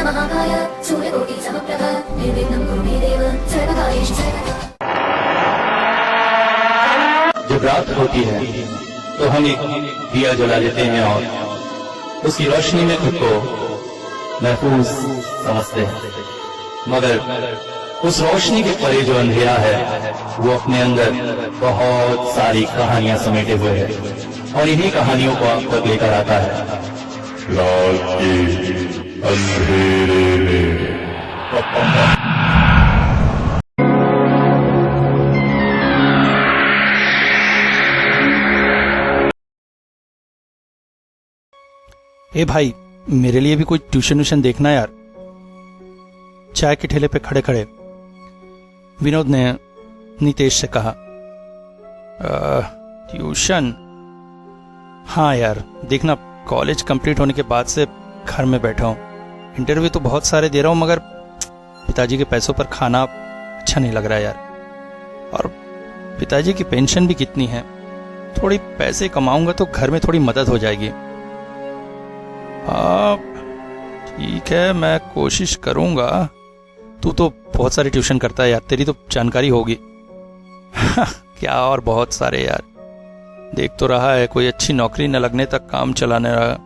महाकाय सूर्यकोटि समप्रभ निर्विघ्नं कुरु मे देव सर्वकार्येषु सर्वदा। जब रात होती है तो हम एक दिया जला लेते हैं और उसकी रोशनी में खुद को महफूज समझते हैं, मगर उस रोशनी के परे जो अंधेरा है वो अपने अंदर बहुत सारी कहानियां समेटे हुए है और इन्हीं कहानियों को आप तक लेकर आता है रात के अंधेरे में। ए भाई, मेरे लिए भी कोई ट्यूशन व्यूशन देखना यार। चाय के ठेले पे खड़े खड़े विनोद ने नितेश से कहा, ट्यूशन? हाँ यार, देखना कॉलेज कंप्लीट होने के बाद से घर में बैठा हूँ। इंटरव्यू तो बहुत सारे दे रहा हूँ, मगर पिताजी के पैसों पर खाना अच्छा नहीं लग रहा है यार। और पिताजी की पेंशन भी कितनी है, थोड़ी पैसे कमाऊंगा तो घर में थोड़ी मदद हो जाएगी। हाँ ठीक है, मैं कोशिश करूंगा। तू तो बहुत सारे ट्यूशन करता है यार, तेरी तो जानकारी होगी। क्या और बहुत सारे यार, देख तो रहा है कोई अच्छी नौकरी न लगने तक काम चलाने रहा।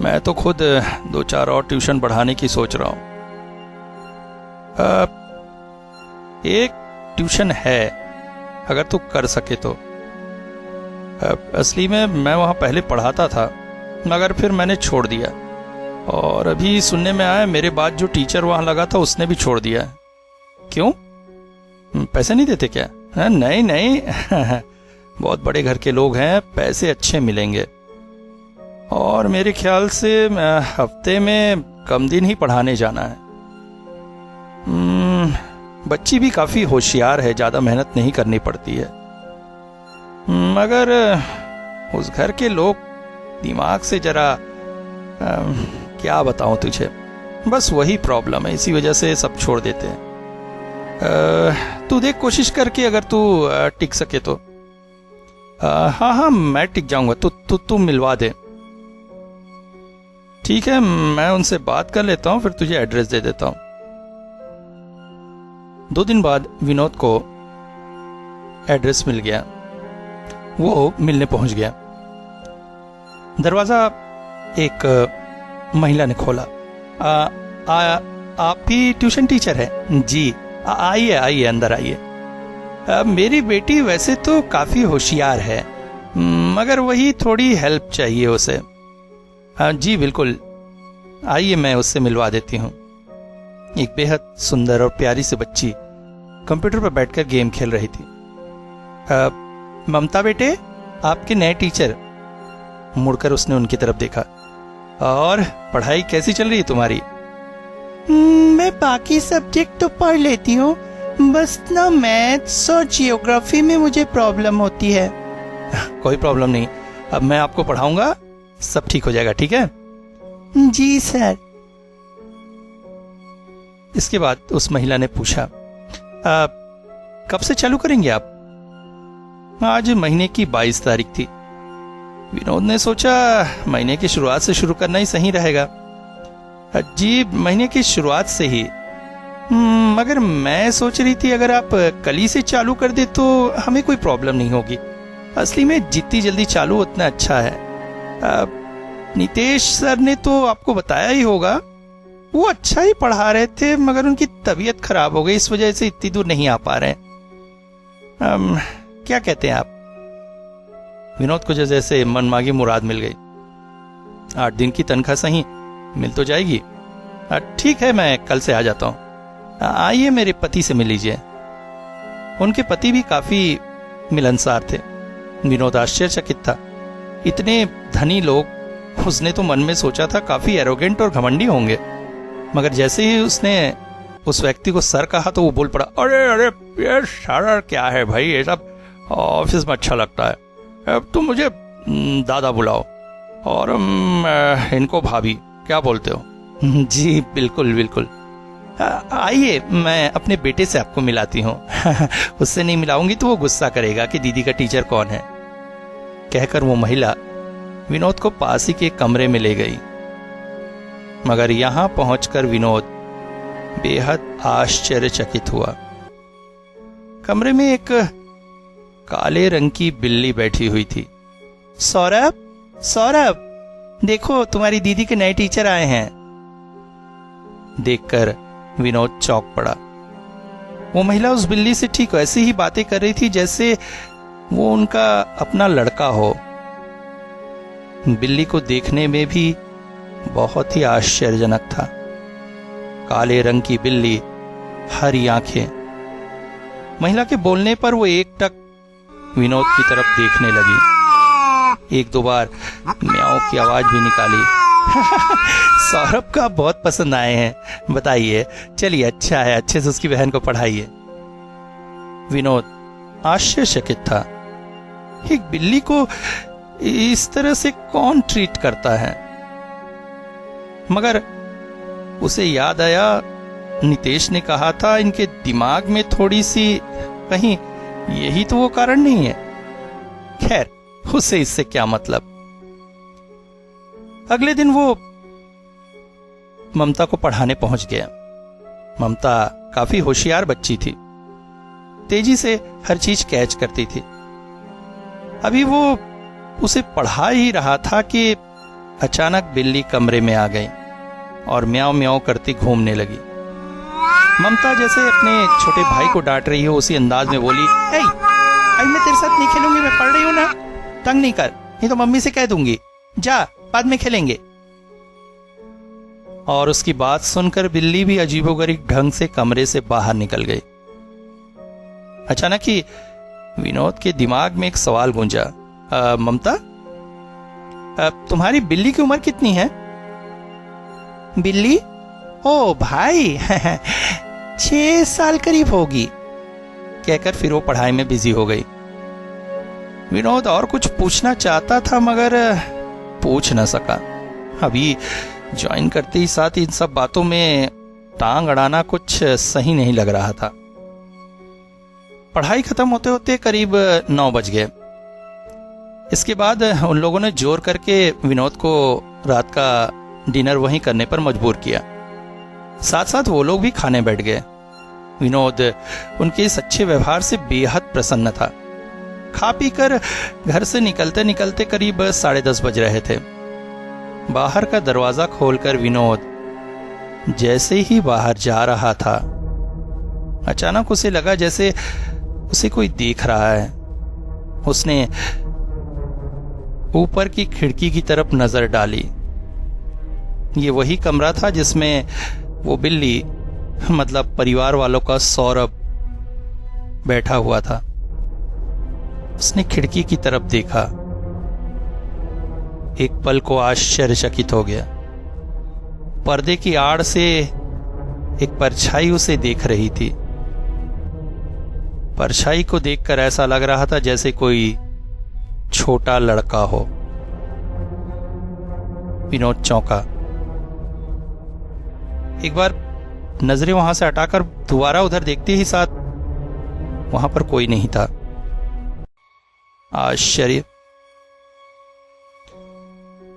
मैं तो खुद 2-4 और ट्यूशन बढ़ाने की सोच रहा हूं। एक ट्यूशन है, अगर तू कर सके तो। असली में मैं वहां पहले पढ़ाता था, मगर फिर मैंने छोड़ दिया। और अभी सुनने में आया मेरे बाद जो टीचर वहां लगा था उसने भी छोड़ दिया। क्यों? पैसे नहीं देते क्या? नहीं नहीं। बहुत बड़े घर के लोग हैं, पैसे अच्छे मिलेंगे। और मेरे ख्याल से हफ्ते में कम दिन ही पढ़ाने जाना है। बच्ची भी काफी होशियार है, ज्यादा मेहनत नहीं करनी पड़ती है। मगर उस घर के लोग दिमाग से जरा क्या बताऊं तुझे, बस वही प्रॉब्लम है, इसी वजह से सब छोड़ देते हैं। तू देख कोशिश करके, अगर तू टिक सके तो। हाँ हाँ, मैं टिक जाऊंगा। तू मिलवा दे। ठीक है, मैं उनसे बात कर लेता हूं, फिर तुझे एड्रेस दे देता हूं। 2 दिन बाद विनोद को एड्रेस मिल गया। वो मिलने पहुंच गया। दरवाजा एक महिला ने खोला। आप भी ट्यूशन टीचर है? जी। आइए आइए, अंदर आइए। मेरी बेटी वैसे तो काफी होशियार है, मगर वही थोड़ी हेल्प चाहिए उसे। जी बिल्कुल, आइए मैं उससे मिलवा देती हूँ। एक बेहद सुंदर और प्यारी सी बच्ची कंप्यूटर पर बैठकर गेम खेल रही थी। ममता बेटे, आपके नए टीचर। मुड़कर उसने उनकी तरफ देखा। और पढ़ाई कैसी चल रही है तुम्हारी? मैं बाकी सब्जेक्ट तो पढ़ लेती हूँ, बस ना मैथ्स और जियोग्राफी में मुझे प्रॉब्लम होती है। कोई प्रॉब्लम नहीं, अब मैं आपको पढ़ाऊंगा, सब ठीक हो जाएगा। ठीक है? जी सर। इसके बाद उस महिला ने पूछा, कब से चालू करेंगे आप? आज महीने की 22 तारीख थी। विनोद ने सोचा महीने की शुरुआत से शुरू करना ही सही रहेगा। जी, महीने की शुरुआत से ही। मगर मैं सोच रही थी अगर आप कल ही से चालू कर दे तो हमें कोई प्रॉब्लम नहीं होगी। असली में जितनी जल्दी चालू उतना अच्छा है। नितेश सर ने तो आपको बताया ही होगा, वो अच्छा ही पढ़ा रहे थे, मगर उनकी तबीयत खराब हो गई, इस वजह से इतनी दूर नहीं आ पा रहे हैं। क्या कहते हैं आप? विनोद को जैसे मनमागी मुराद मिल गई। 8 दिन की तनख्वाह सही मिल तो जाएगी। ठीक है, मैं कल से आ जाता हूँ। आइए मेरे पति से मिल लीजिए। उनके पति भी काफी मिलनसार थे। विनोद आश्चर्यचकित था। इतने धनी लोग, उसने तो मन में सोचा था काफी एरोगेंट और घमंडी होंगे, मगर जैसे ही उसने उस व्यक्ति को सर कहा तो वो बोल पड़ा, अरे अरे ये सर क्या है भाई, ये सब ऑफिस में अच्छा लगता है। अब तुम मुझे दादा बुलाओ और इनको भाभी, क्या बोलते हो? जी बिल्कुल बिल्कुल। आइए, मैं अपने बेटे से आपको मिलाती हूँ। उससे नहीं मिलाऊंगी तो वो गुस्सा करेगा कि दीदी का टीचर कौन है। कहकर वो महिला विनोद को पास ही के कमरे में ले गई। मगर यहां पहुंचकर विनोद बेहद आश्चर्यचकित हुआ। कमरे में एक काले रंग की बिल्ली बैठी हुई थी। सौरभ, सौरभ, देखो तुम्हारी दीदी के नए टीचर आए हैं। देखकर विनोद चौंक पड़ा। वो महिला उस बिल्ली से ठीक वैसी ही बातें कर रही थी जैसे वो उनका अपना लड़का हो। बिल्ली को देखने में भी बहुत ही आश्चर्यजनक था। काले रंग की बिल्ली, हरी आंखें। महिला के बोलने पर वो एकटक विनोद की तरफ देखने लगी। एक दो बार म्याऊं की आवाज भी निकाली। सौरभ का बहुत पसंद आए हैं, बताइए। चलिए, अच्छा है, अच्छे से उसकी बहन को पढ़ाइए। विनोद आश्चर्यचकित था। एक बिल्ली को इस तरह से कौन ट्रीट करता है? मगर उसे याद आया, नितेश ने कहा था इनके दिमाग में थोड़ी सी, कहीं यही तो वो कारण नहीं है। खैर, उसे इससे क्या मतलब। अगले दिन वो ममता को पढ़ाने पहुंच गया। ममता काफी होशियार बच्ची थी, तेजी से हर चीज कैच करती थी। अभी वो उसे पढ़ा ही रहा था कि अचानक बिल्ली कमरे में आ गई और म्याऊं म्याऊं करती घूमने लगी। ममता जैसे अपने छोटे भाई को डांट रही हो उसी अंदाज में बोली, "हे, आज मैं तेरे साथ नहीं खेलूंगी, मैं पढ़ रही हूं ना, तंग नहीं कर, नहीं तो मम्मी से कह दूंगी, जा बाद में खेलेंगे।" और उसकी बात सुनकर बिल्ली भी अजीबोगरीब ढंग से कमरे से बाहर निकल गई। अचानक ही विनोद के दिमाग में एक सवाल गूंजा, ममता, तुम्हारी बिल्ली की उम्र कितनी है? बिल्ली? ओ भाई, 6 साल करीब होगी, कहकर फिर वो पढ़ाई में बिजी हो गई। विनोद और कुछ पूछना चाहता था मगर पूछ न सका। अभी ज्वाइन करते ही साथ इन सब बातों में टांग अड़ाना कुछ सही नहीं लग रहा था। पढ़ाई खत्म होते होते करीब 9 बज गए। इसके बाद उन लोगों ने जोर करके विनोद को रात का डिनर वहीं करने पर मजबूर किया। साथ साथ वो लोग भी खाने बैठ गए। विनोद उनके इस अच्छे व्यवहार से बेहद प्रसन्न था। खा पी कर घर से निकलते निकलते करीब 10:30 बज रहे थे। बाहर का दरवाजा खोलकर विनोद जैसे ही बाहर जा रहा था, अचानक उसे लगा जैसे उसे कोई देख रहा है। उसने ऊपर की खिड़की की तरफ नजर डाली। ये वही कमरा था जिसमें वो बिल्ली, मतलब परिवार वालों का सौरभ, बैठा हुआ था। उसने खिड़की की तरफ देखा। एक पल को आश्चर्यचकित हो गया। पर्दे की आड़ से एक परछाई उसे देख रही थी। परछाई को देखकर ऐसा लग रहा था जैसे कोई छोटा लड़का हो। विनोद चौंका। एक बार नजरें वहां से हटाकर दोबारा उधर देखते ही साथ वहां पर कोई नहीं था। आश्चर्य।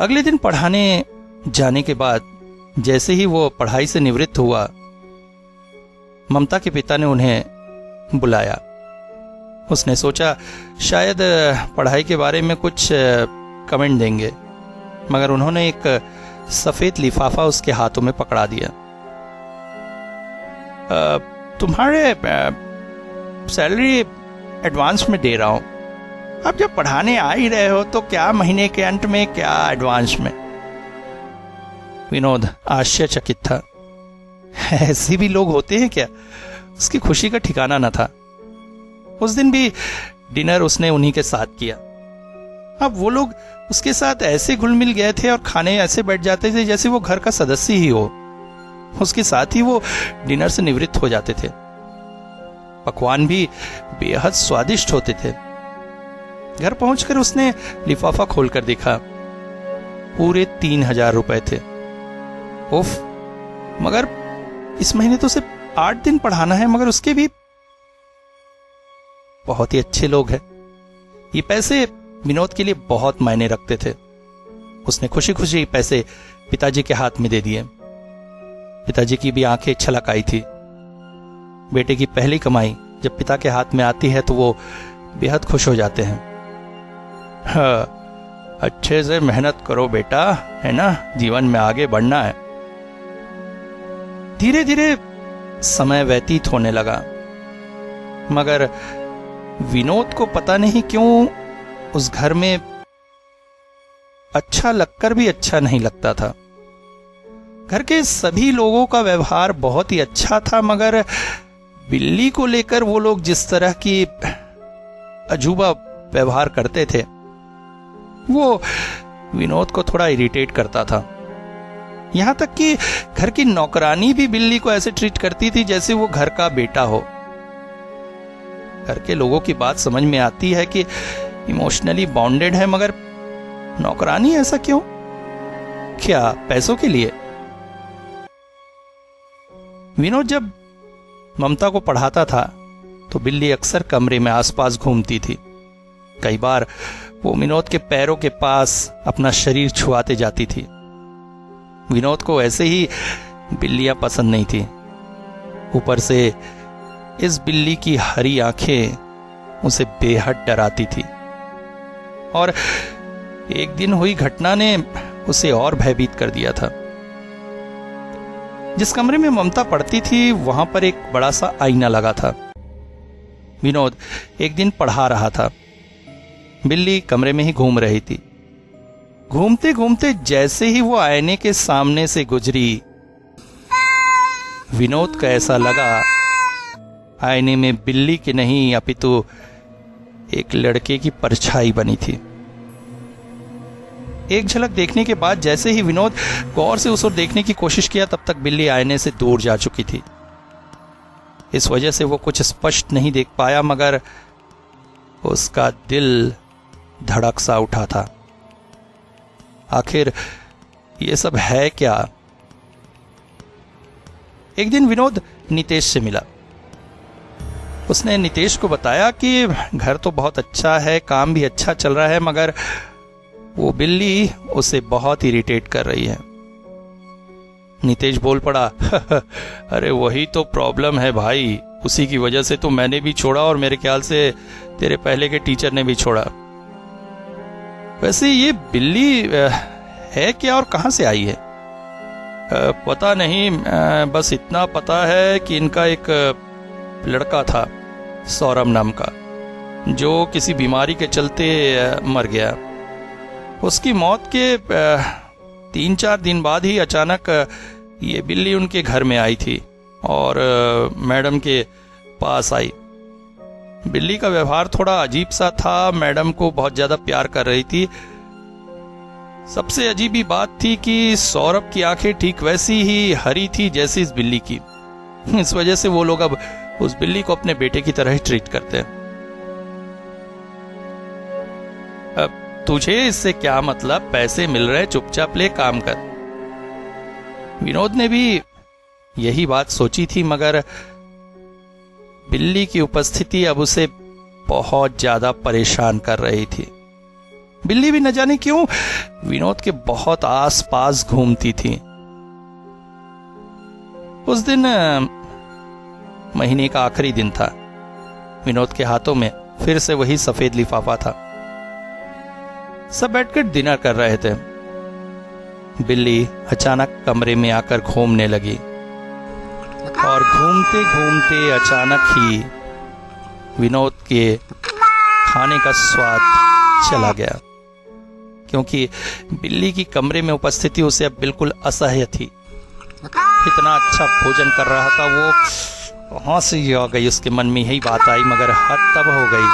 अगले दिन पढ़ाने जाने के बाद जैसे ही वो पढ़ाई से निवृत्त हुआ, ममता के पिता ने उन्हें बुलाया। उसने सोचा शायद पढ़ाई के बारे में कुछ कमेंट देंगे, मगर उन्होंने एक सफेद लिफाफा उसके हाथों में पकड़ा दिया। तुम्हारे सैलरी एडवांस में दे रहा हूं। अब जब पढ़ाने आ ही रहे हो तो क्या महीने के अंत में, क्या एडवांस में। विनोद आश्चर्यचकित था। ऐसे भी लोग होते हैं क्या? उसकी खुशी का ठिकाना न था। उस दिन भी डिनर उसने उन्हीं के साथ किया। अब वो लोग उसके साथ ऐसे घुल मिल गए थे और खाने ऐसे बैठ जाते थे जैसे वो घर का सदस्य ही हो। उसके साथ ही वो डिनर से निवृत्त हो जाते थे। पकवान भी बेहद स्वादिष्ट होते थे। घर पहुंचकर उसने लिफाफा खोलकर देखा। पूरे 3000 रुपए थे। उफ, मगर इस महीने तो सिर्फ 8 दिन पढ़ाना है, मगर उसके भी बहुत ही अच्छे लोग हैं। ये पैसे विनोद के लिए बहुत मायने रखते थे। उसने खुशी खुशी पैसे पिताजी के हाथ में दे दिए। पिताजी की भी आंखें छलक आई थी। बेटे की पहली कमाई जब पिता के हाथ में आती है तो वो बेहद खुश हो जाते हैं। हाँ, अच्छे से मेहनत करो बेटा, है ना, जीवन में आगे बढ़ना है। धीरे धीरे समय व्यतीत होने लगा, मगर विनोद को पता नहीं क्यों उस घर में अच्छा लगकर भी अच्छा नहीं लगता था। घर के सभी लोगों का व्यवहार बहुत ही अच्छा था, मगर बिल्ली को लेकर वो लोग जिस तरह की अजूबा व्यवहार करते थे वो विनोद को थोड़ा इरिटेट करता था। यहां तक कि घर की नौकरानी भी बिल्ली को ऐसे ट्रीट करती थी जैसे वो घर का बेटा हो। घर के लोगों की बात समझ में आती है कि इमोशनली बॉन्डेड है, मगर नौकरानी ऐसा क्यों? क्या पैसों के लिए? विनोद जब ममता को पढ़ाता था तो बिल्ली अक्सर कमरे में आसपास घूमती थी। कई बार वो विनोद के पैरों के पास अपना शरीर छुआते जाती थी। विनोद को ऐसे ही बिल्लियां पसंद नहीं थी। ऊपर से इस बिल्ली की हरी आंखें उसे बेहद डराती थी, और एक दिन हुई घटना ने उसे और भयभीत कर दिया था। जिस कमरे में ममता पढ़ती थी वहां पर एक बड़ा सा आईना लगा था। विनोद एक दिन पढ़ा रहा था। बिल्ली कमरे में ही घूम रही थी। घूमते घूमते जैसे ही वो आईने के सामने से गुजरी, विनोद को ऐसा लगा आईने में बिल्ली की नहीं अपितु एक लड़के की परछाई बनी थी। एक झलक देखने के बाद जैसे ही विनोद गौर से उस ओर देखने की कोशिश किया, तब तक बिल्ली आईने से दूर जा चुकी थी। इस वजह से वो कुछ स्पष्ट नहीं देख पाया, मगर उसका दिल धड़क सा उठा था। आखिर ये सब है क्या? एक दिन विनोद नितेश से मिला। उसने नितेश को बताया कि घर तो बहुत अच्छा है, काम भी अच्छा चल रहा है, मगर वो बिल्ली उसे बहुत इरिटेट कर रही है। नितेश बोल पड़ा, अरे वही तो प्रॉब्लम है भाई, उसी की वजह से तो मैंने भी छोड़ा और मेरे ख्याल से तेरे पहले के टीचर ने भी छोड़ा। वैसे ये बिल्ली है क्या और कहां से आई है? पता नहीं, बस इतना पता है कि इनका एक लड़का था सौरभ नाम का, जो किसी बीमारी के चलते मर गया। उसकी मौत के 3-4 दिन बाद ही अचानक ये बिल्ली उनके घर में आई थी और मैडम के पास आई। बिल्ली का व्यवहार थोड़ा अजीब सा था, मैडम को बहुत ज्यादा प्यार कर रही थी। सबसे अजीब बात थी कि सौरभ की आंखें ठीक वैसी ही हरी थी जैसी इस बिल्ली की। इस वजह से वो लोग अब उस बिल्ली को अपने बेटे की तरह ही ट्रीट करते हैं। अब तुझे इससे क्या मतलब? पैसे मिल रहे, चुपचाप ले काम कर। विनोद ने भी यही बात सोची थी, मगर बिल्ली की उपस्थिति अब उसे बहुत ज्यादा परेशान कर रही थी। बिल्ली भी न जाने क्यों विनोद के बहुत आसपास घूमती थी। उस दिन महीने का आखिरी दिन था। विनोद के हाथों में फिर से वही सफेद लिफाफा था। सब बैठकर डिनर कर रहे थे। बिल्ली अचानक कमरे में आकर घूमने लगी और घूमते घूमते अचानक ही विनोद के खाने का स्वाद चला गया, क्योंकि बिल्ली की कमरे में उपस्थिति उसे अब बिल्कुल असह्य थी। इतना अच्छा भोजन कर रहा था वो, हंसी आ गई उसके मन में, यही बात आई, मगर हद तब हो गई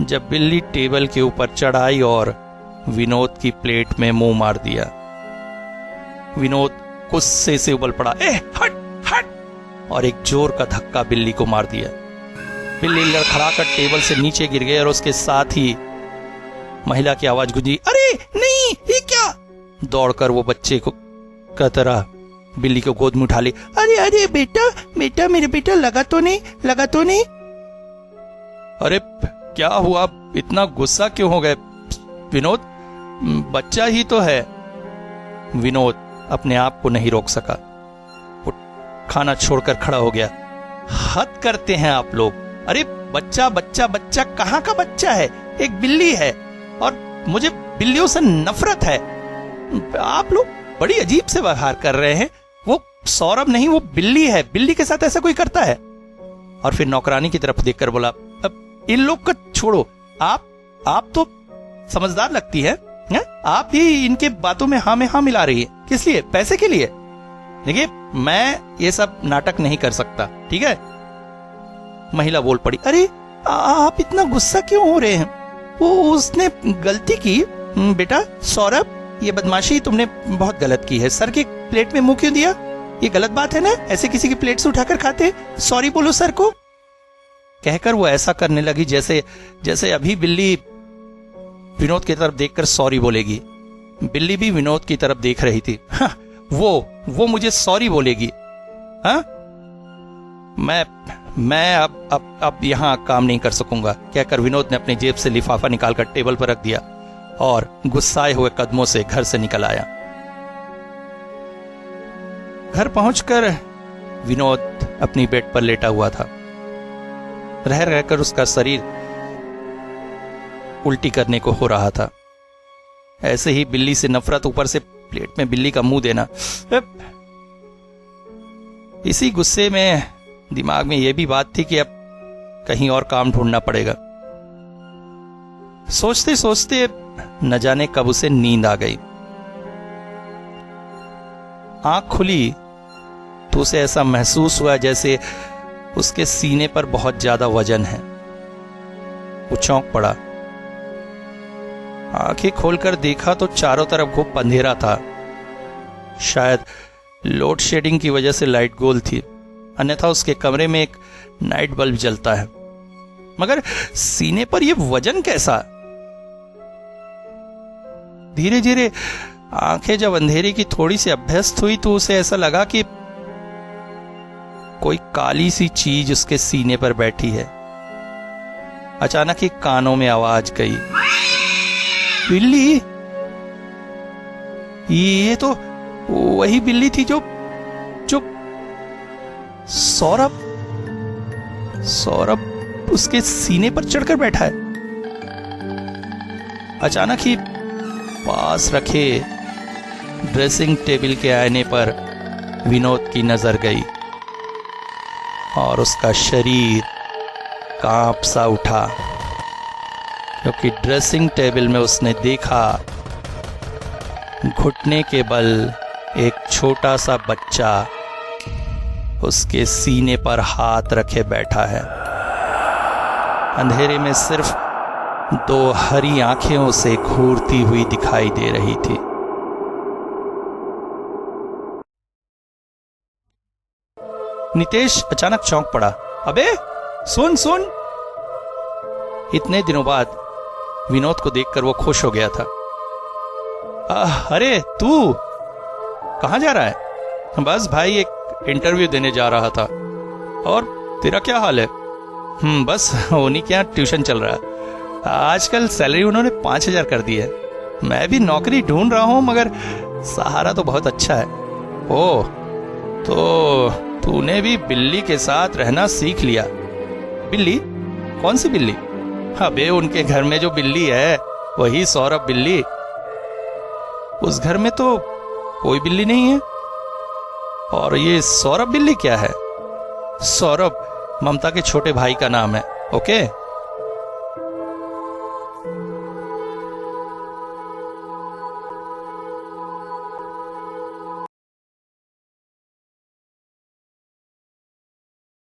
जब बिल्ली टेबल के ऊपर चढ़ाई और विनोद की प्लेट में मुंह मार दिया। विनोद गुस्से से उबल पड़ा, ए हट हट, और एक जोर का धक्का बिल्ली को मार दिया। बिल्ली लड़खड़ाकर टेबल से नीचे गिर गई और उसके साथ ही महिला की आवाज गूंजी, अरे नहीं, ये क्या? दौड़कर वो बच्चे को का तरह बिल्ली को गोद में उठा ली। अरे अरे बेटा बेटा, मेरे बेटा, लगा तो नहीं, लगा तो नहीं? अरे क्या हुआ? इतना गुस्सा क्यों हो गए विनोद? बच्चा ही तो है। विनोद अपने आप को नहीं रोक सका। वो खाना छोड़कर खड़ा हो गया। हद करते हैं आप लोग। अरे बच्चा बच्चा बच्चा कहाँ का बच्चा है? एक बिल्ली है और मुझे बिल्लियों से नफरत है। आप लोग बड़ी अजीब से व्यवहार कर रहे हैं। वो सौरभ नहीं, वो बिल्ली है। बिल्ली के साथ ऐसा कोई करता है? और फिर नौकरानी की तरफ देखकर बोला, अब इन लोग का छोड़ो, आप तो समझदार लगती है? आप ही इनके बातों में हाँ मिला रही है। किस लिए? पैसे के लिए? देखिए, मैं ये सब नाटक नहीं कर सकता, ठीक है? महिला बोल पड़ी, अरे आप इतना गुस्सा क्यों हो रहे हैं? वो उसने गलती की बेटा। सौरभ, ये बदमाशी तुमने बहुत गलत की है। सर की प्लेट में मुंह क्यों दिया? ये गलत बात है ना? ऐसे किसी की प्लेट से उठाकर खाते? सॉरी बोलो सर को। कहकर वो ऐसा करने लगी जैसे अभी बिल्ली विनोद की तरफ देखकर सॉरी बोलेगी। बिल्ली भी विनोद की तरफ देख रही थी। हाँ, वो मुझे सॉरी बोलेगी? हाँ, मैं अब यहां काम नहीं कर सकूंगा, कहकर विनोद ने अपनी जेब से लिफाफा निकालकर टेबल पर रख दिया और गुस्साए हुए कदमों से घर से निकल आया। घर पहुंचकर विनोद अपनी बेड पर लेटा हुआ था। रह रहकर उसका शरीर उल्टी करने को हो रहा था। ऐसे ही बिल्ली से नफरत, ऊपर से प्लेट में बिल्ली का मुंह देना। इसी गुस्से में दिमाग में यह भी बात थी कि अब कहीं और काम ढूंढना पड़ेगा। सोचते सोचते न जाने कब उसे नींद आ गई। आंख खुली तो उसे ऐसा महसूस हुआ जैसे उसके सीने पर बहुत ज्यादा वजन है। वो चौंक पड़ा। आंखें खोलकर देखा तो चारों तरफ खूब अंधेरा था। शायद लोड शेडिंग की वजह से लाइट गोल थी, अन्यथा उसके कमरे में एक नाइट बल्ब जलता है। मगर सीने पर यह वजन कैसा? धीरे धीरे आंखें जब अंधेरे की थोड़ी सी अभ्यस्त हुई तो उसे ऐसा लगा कि कोई काली सी चीज उसके सीने पर बैठी है। अचानक ही कानों में आवाज गई, बिल्ली? ये तो वही बिल्ली थी जो सौरभ उसके सीने पर चढ़कर बैठा है। अचानक ही पास रखे ड्रेसिंग टेबल के आईने पर विनोद की नजर गई और उसका शरीर कांप सा उठा, क्योंकि ड्रेसिंग टेबल में उसने देखा घुटने के बल एक छोटा सा बच्चा उसके सीने पर हाथ रखे बैठा है। अंधेरे में सिर्फ दो हरी आंखें उसे घूरती हुई दिखाई दे रही थी। नितेश अचानक चौंक पड़ा। अबे सुन! इतने दिनों बाद विनोद को देखकर वो खुश हो गया था। अरे तू कहां जा रहा है? बस भाई, एक इंटरव्यू देने जा रहा था। और तेरा क्या हाल है? बस उन्हीं के यहाँ ट्यूशन चल रहा है। आजकल सैलरी उन्होंने 5,000 कर दी है। मैं भी नौकरी ढूंढ रहा हूं, मगर सहारा तो बहुत अच्छा है। ओह, तो तूने भी बिल्ली के साथ रहना सीख लिया? बिल्ली? कौन सी बिल्ली? अबे उनके घर में जो बिल्ली है वही सौरभ बिल्ली। उस घर में तो कोई बिल्ली नहीं है। और ये सौरभ बिल्ली क्या है? सौरभ ममता के छोटे भाई का नाम है। ओके।